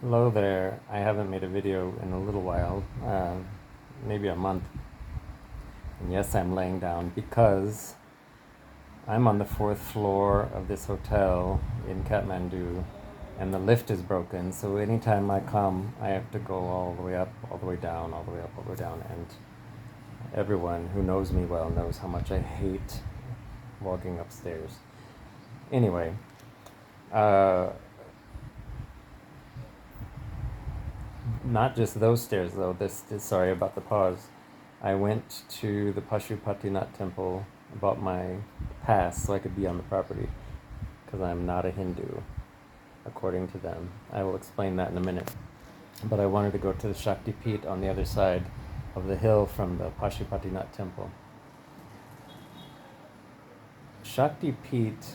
Hello there. I haven't made a video in a little while, maybe a month. And yes, I'm laying down because I'm on the fourth floor of this hotel in Kathmandu and the lift is broken. So anytime I come, I have to go all the way up, all the way down, all the way up, all the way down. And everyone who knows me well knows how much I hate walking upstairs. Anyway, uh, not just those stairs though. Sorry about the pause. I went to the Pashupatinath temple, bought my pass so I could be on the property because I'm not a Hindu, according to them. I will explain that in a minute. But I wanted to go to the Shakti Peeth on the other side of the hill from the Pashupatinath temple. Shakti Peeth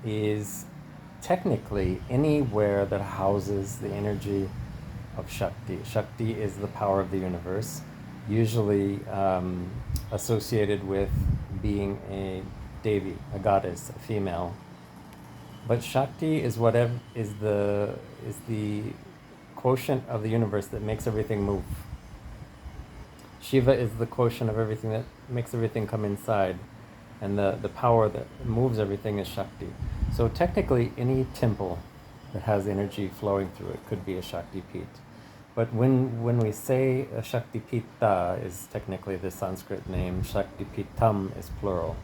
is technically anywhere that houses the energy of Shakti. Shakti is the power of the universe, usually associated with being a Devi, a goddess, a female. But Shakti is whatever is the quotient of the universe that makes everything move. Shiva is the quotient of everything that makes everything come inside, and the power that moves everything is Shakti. So technically, any temple that has energy flowing through it could be a Shakti Peeth. But when we say a Shakti Pita is technically the Sanskrit name, Shakti Peetham is plural.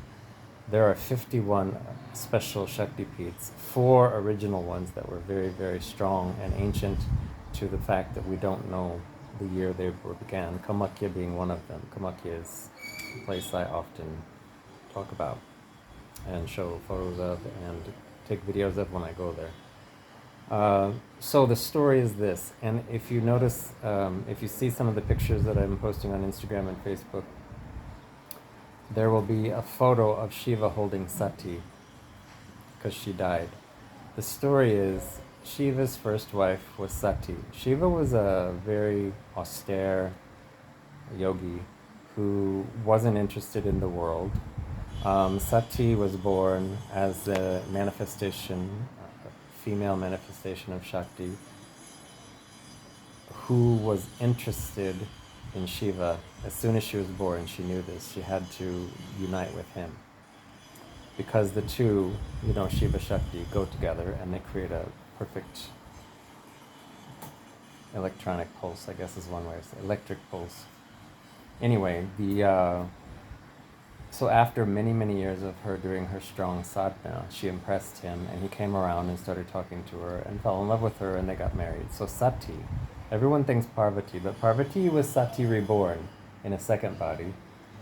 There are 51 special Shakti Peeths, 4 original ones that were very, very strong and ancient to the fact that we don't know the year they began, Kamakya being one of them. Kamakya is a place I often talk about and show photos of and take videos of when I go there. So the story is this, and if you notice, if you see some of the pictures that I'm posting on Instagram and Facebook, there will be a photo of Shiva holding Sati because she died. The story is Shiva's first wife was Sati. Shiva was a very austere yogi who wasn't interested in the world. Sati was born as a manifestation, female manifestation of Shakti, who was interested in Shiva. As soon as she was born, she knew this. She had to unite with him. Because the two, Shiva Shakti, go together and they create a perfect electronic pulse, I guess is one way to say, electric pulse. Anyway, so after many, many years of her doing her strong sadhana, she impressed him and he came around and started talking to her and fell in love with her and they got married. So Sati, everyone thinks Parvati, but Parvati was Sati reborn in a second body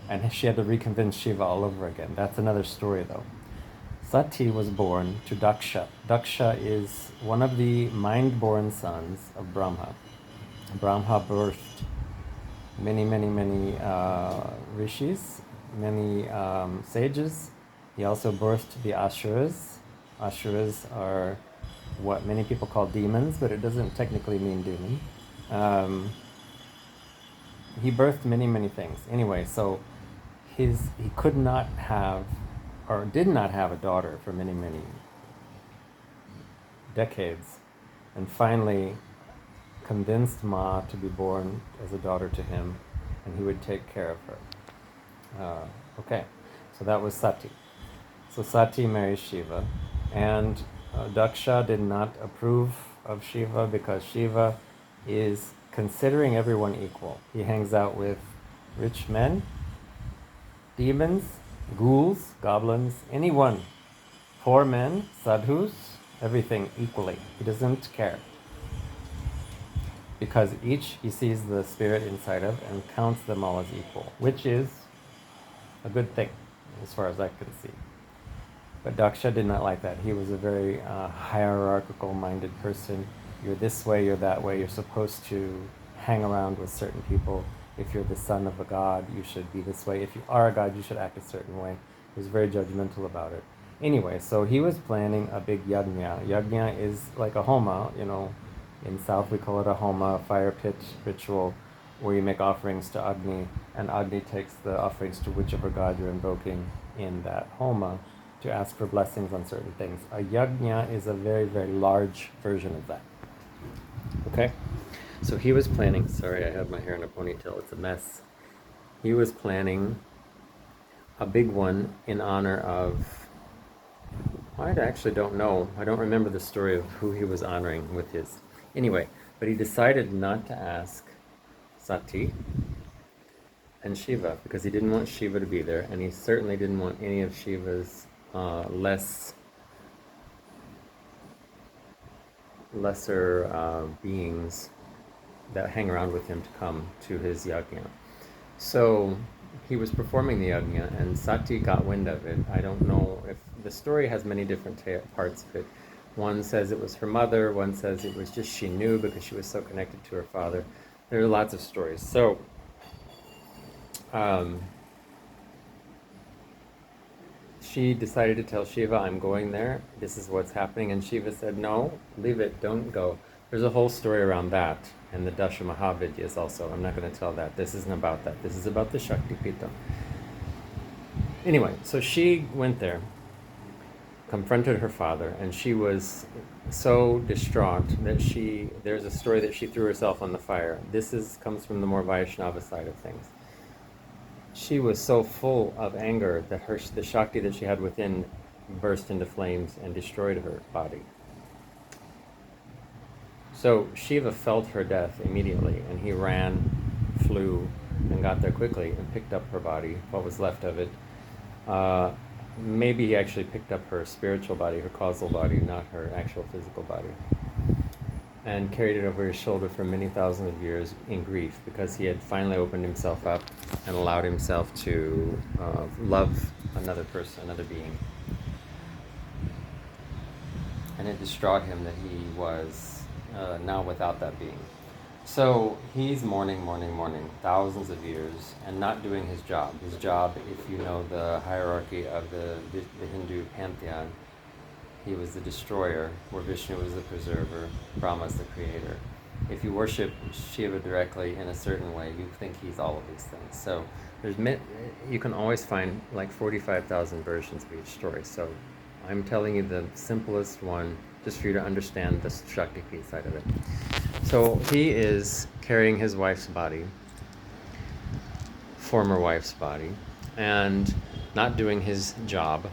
and she had to reconvince Shiva all over again. That's another story though. Sati was born to Daksha. Daksha is one of the mind-born sons of Brahma. Brahma birthed many, many, many rishis, many sages. He also birthed the Asuras. Asuras are what many people call demons, but it doesn't technically mean demon. He birthed many, many things. Anyway, so he could not have, or did not have a daughter for many, many decades, and finally convinced Ma to be born as a daughter to him, and he would take care of her. Okay, so that was Sati. So Sati marries Shiva, and Daksha did not approve of Shiva because Shiva is considering everyone equal. He hangs out with rich men, demons, ghouls, goblins, anyone, poor men, sadhus, everything equally. He doesn't care. Because each he sees the spirit inside of and counts them all as equal, which is a good thing as far as I can see. But Daksha did not like that. He was a very hierarchical minded person. You're this way, you're that way, you're supposed to hang around with certain people. If you're the son of a god, you should be this way. If you are a god, you should act a certain way. He was very judgmental about it. Anyway, so he was planning a big yajna. Yajna is like a homa, in South we call it a homa, a fire pit ritual, where you make offerings to Agni, and Agni takes the offerings to whichever god you're invoking in that homa to ask for blessings on certain things. A yajna is a very, very large version of that. Okay? So he was planning, sorry, I have my hair in a ponytail, it's a mess. He was planning a big one in honor of, I actually don't know. I don't remember the story of who he was honoring with his. Anyway, but he decided not to ask Sati and Shiva because he didn't want Shiva to be there, and he certainly didn't want any of Shiva's lesser beings that hang around with him to come to his yajna. So he was performing the yajna, and Sati got wind of it. I don't know if the story has many different parts of it. One says it was her mother, one says it was just she knew because she was so connected to her father. There are lots of stories. So she decided to tell Shiva, I'm going there, this is what's happening, and Shiva said, no, leave it, don't go. There's a whole story around that, and the Dasha Mahavidyas also. I'm not going to tell that. This isn't about that. This is about the Shakti peetham. Anyway, so she went there, confronted her father, and she was so distraught that there's a story that she threw herself on the fire. This comes from the more Vaishnava side of things. She was so full of anger that the Shakti that she had within burst into flames and destroyed her body. So Shiva felt her death immediately, and he ran, flew, and got there quickly and picked up her body, what was left of it. Maybe he actually picked up her spiritual body, her causal body, not her actual physical body, and carried it over his shoulder for many thousands of years in grief because he had finally opened himself up and allowed himself to love another person, another being. And it distraught him that he was now without that being. So he's mourning, thousands of years, and not doing his job. His job, if you know the hierarchy of the Hindu pantheon, he was the destroyer, where Vishnu was the preserver, Brahma is the creator. If you worship Shiva directly in a certain way, you think he's all of these things. So you can always find like 45,000 versions of each story. So I'm telling you the simplest one, just for you to understand the Shakti side of it. So he is carrying his wife's body, former wife's body, and not doing his job.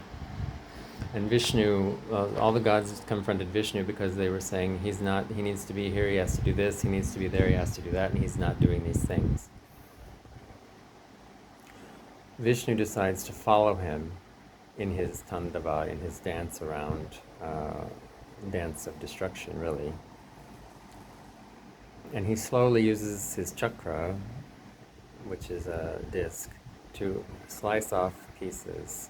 And Vishnu, all the gods confronted Vishnu because they were saying he needs to be here, he has to do this, he needs to be there, he has to do that, and he's not doing these things. Vishnu decides to follow him in his tandava, in his dance around, dance of destruction, really. And he slowly uses his chakra, which is a disc, to slice off pieces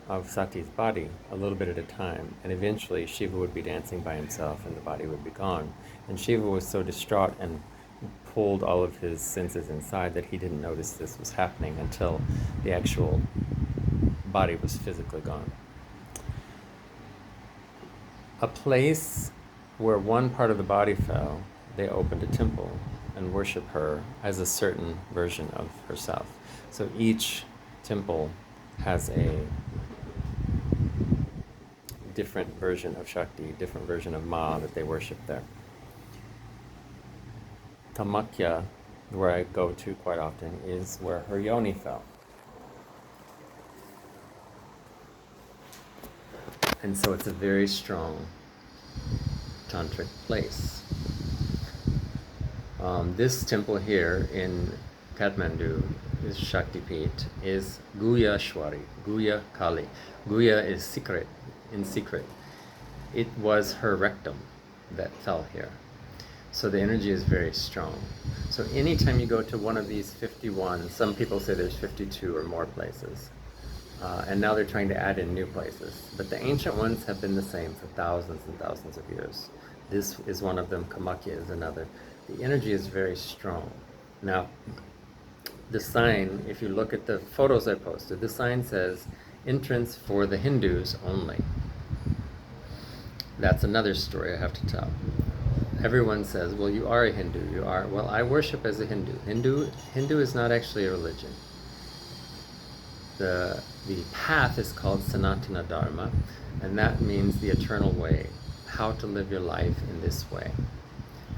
of Sati's body, a little bit at a time, and eventually Shiva would be dancing by himself and the body would be gone. And Shiva was so distraught and pulled all of his senses inside that he didn't notice this was happening until the actual body was physically gone. A place where one part of the body fell, they opened a temple and worship her as a certain version of herself. So each temple has a different version of Shakti, different version of Ma that they worship there. Kamakya, where I go to quite often, is where her yoni fell. And so it's a very strong tantric place. This temple here in Kathmandu, this Shakti Peeth, is Guya Shwari, Guya Kali. Guya is secret, in secret. It was her rectum that fell here. So the energy is very strong. So anytime you go to one of these 51, some people say there's 52 or more places. And now they're trying to add in new places. But the ancient ones have been the same for thousands and thousands of years. This is one of them, Kamakya is another. The energy is very strong. Now, the sign, if you look at the photos I posted, the sign says, entrance for the Hindus only. That's another story I have to tell. Everyone says, well, you are a Hindu. You are. Well, I worship as a Hindu. Hindu is not actually a religion. The path is called Sanatana Dharma, and that means the eternal way. how to live your life in this way.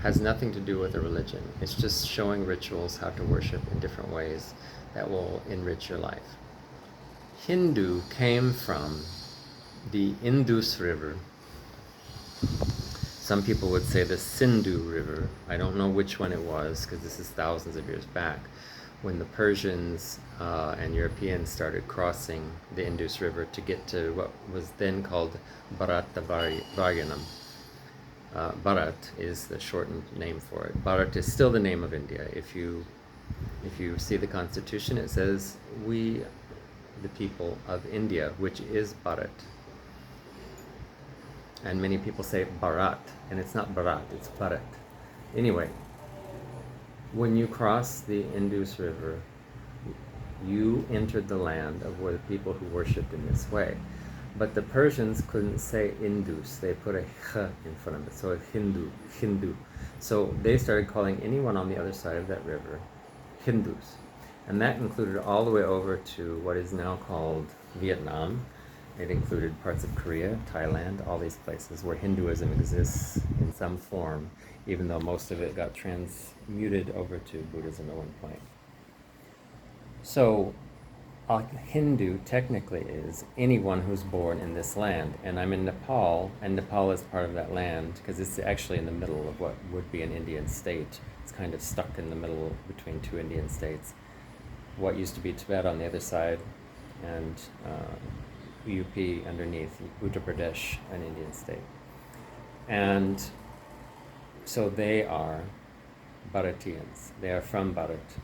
Has nothing to do with a religion. It's just showing rituals how to worship in different ways that will enrich your life. Hindu came from the Indus River. Some people would say the Sindhu River. I don't know which one it was because this is thousands of years back, when the Persians and Europeans started crossing the Indus River to get to what was then called Bharatavayanam. Bharat is the shortened name for it. Bharat is still the name of India. If you see the constitution, it says, "We, the people of India," which is Bharat. And many people say Bharat, and it's not Bharat, it's Bharat. Anyway, when you cross the Indus River, you entered the land of where the people who worshipped in this way. But the Persians couldn't say Indus, they put a h in front of it, so it's Hindu. So they started calling anyone on the other side of that river Hindus. And that included all the way over to what is now called Vietnam. It included parts of Korea, Thailand, all these places where Hinduism exists in some form, even though most of it got transmuted over to Buddhism at one point. So a Hindu technically is anyone who's born in this land. And I'm in Nepal, and Nepal is part of that land because it's actually in the middle of what would be an Indian state. It's kind of stuck in the middle between two Indian states. What used to be Tibet on the other side, and UP underneath, Uttar Pradesh, an Indian state. And so they are Bharatians. They are from Bharat.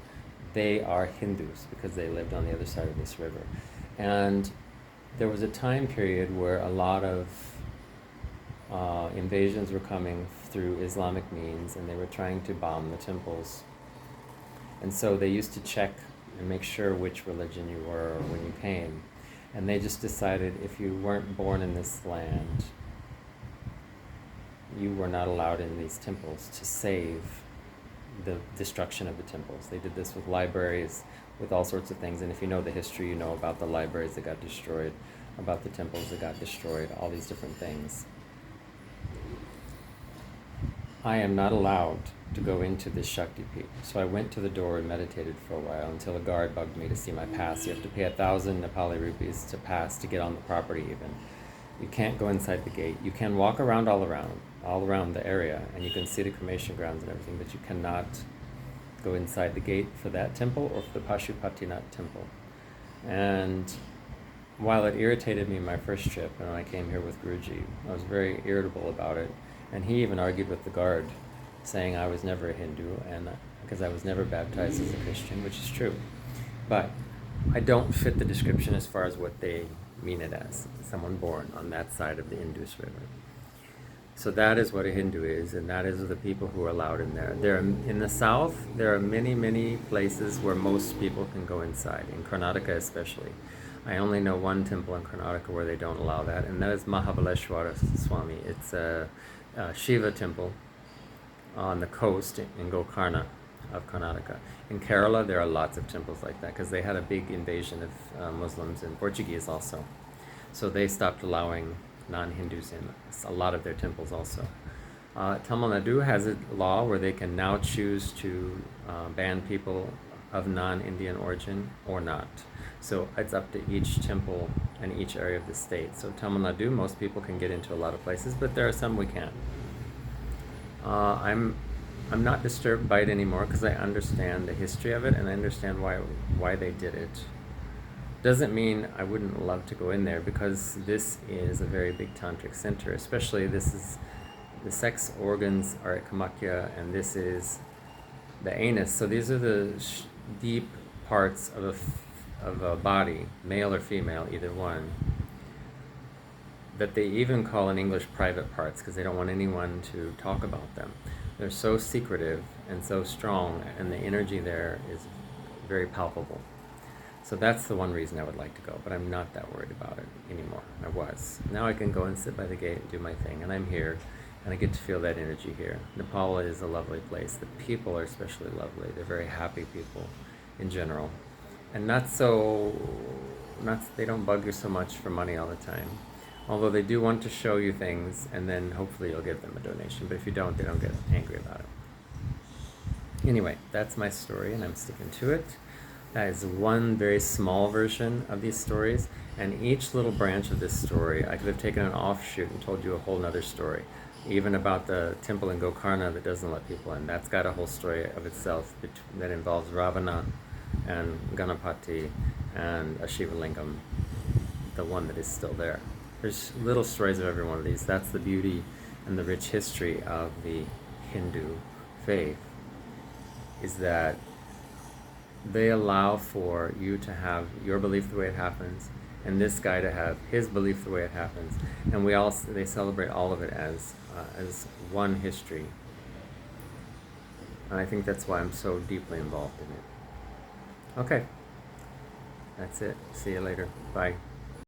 They are Hindus because they lived on the other side of this river. And there was a time period where a lot of invasions were coming through Islamic means, and they were trying to bomb the temples. And so they used to check and make sure which religion you were when you came. And they just decided if you weren't born in this land, you were not allowed in these temples to save the destruction of the temples. They did this with libraries, with all sorts of things. And if you know the history, you know about the libraries that got destroyed, about the temples that got destroyed, all these different things. I am not allowed to go into this Shakti Peeth. So I went to the door and meditated for a while until a guard bugged me to see my pass. You have to pay 1,000 Nepali rupees to pass to get on the property even. You can't go inside the gate. You can walk around all around the area, and you can see the cremation grounds and everything, but you cannot go inside the gate for that temple or for the Pashupatinath temple. And while it irritated me my first trip, and when I came here with Guruji, I was very irritable about it. And he even argued with the guard, saying I was never a Hindu, and because I was never baptized as a Christian, which is true. But I don't fit the description as far as what they mean it as, someone born on that side of the Indus River. So that is what a Hindu is, and that is the people who are allowed in there. In the south, there are many, many places where most people can go inside, in Karnataka especially. I only know one temple in Karnataka where they don't allow that, and that is Mahabaleshwara Swami. It's a Shiva temple on the coast in Gokarna of Karnataka. In Kerala, there are lots of temples like that because they had a big invasion of Muslims and Portuguese also. So they stopped allowing non-Hindus in a lot of their temples also. Tamil Nadu has a law where they can now choose to ban people of non-Indian origin or not. So it's up to each temple and each area of the state. So Tamil Nadu, most people can get into a lot of places, but there are some we can't. I'm not disturbed by it anymore because I understand the history of it and I understand why they did it. Doesn't mean I wouldn't love to go in there because this is a very big tantric center, especially this is the sex organs are at Kamakya and this is the anus. So these are the deep parts of a body, male or female, either one, that they even call in English private parts because they don't want anyone to talk about them. They're so secretive and so strong, and the energy there is very palpable. So that's the one reason I would like to go, but I'm not that worried about it anymore. I was. Now I can go and sit by the gate and do my thing, and I'm here, and I get to feel that energy here. Nepal is a lovely place. The people are especially lovely. They're very happy people in general. And they don't bug you so much for money all the time. Although they do want to show you things, and then hopefully you'll give them a donation. But if you don't, they don't get angry about it. Anyway, that's my story, and I'm sticking to it. That is one very small version of these stories, and each little branch of this story, I could have taken an offshoot and told you a whole nother story. Even about the temple in Gokarna that doesn't let people in. That's got a whole story of itself that involves Ravana and Ganapati and a Shiva Lingam, the one that is still there. There's little stories of every one of these. That's the beauty and the rich history of the Hindu faith, is that they allow for you to have your belief the way it happens, and this guy to have his belief the way it happens, and they celebrate all of it as one history. And I think that's why I'm so deeply involved in it. Okay, that's it. See you later. Bye.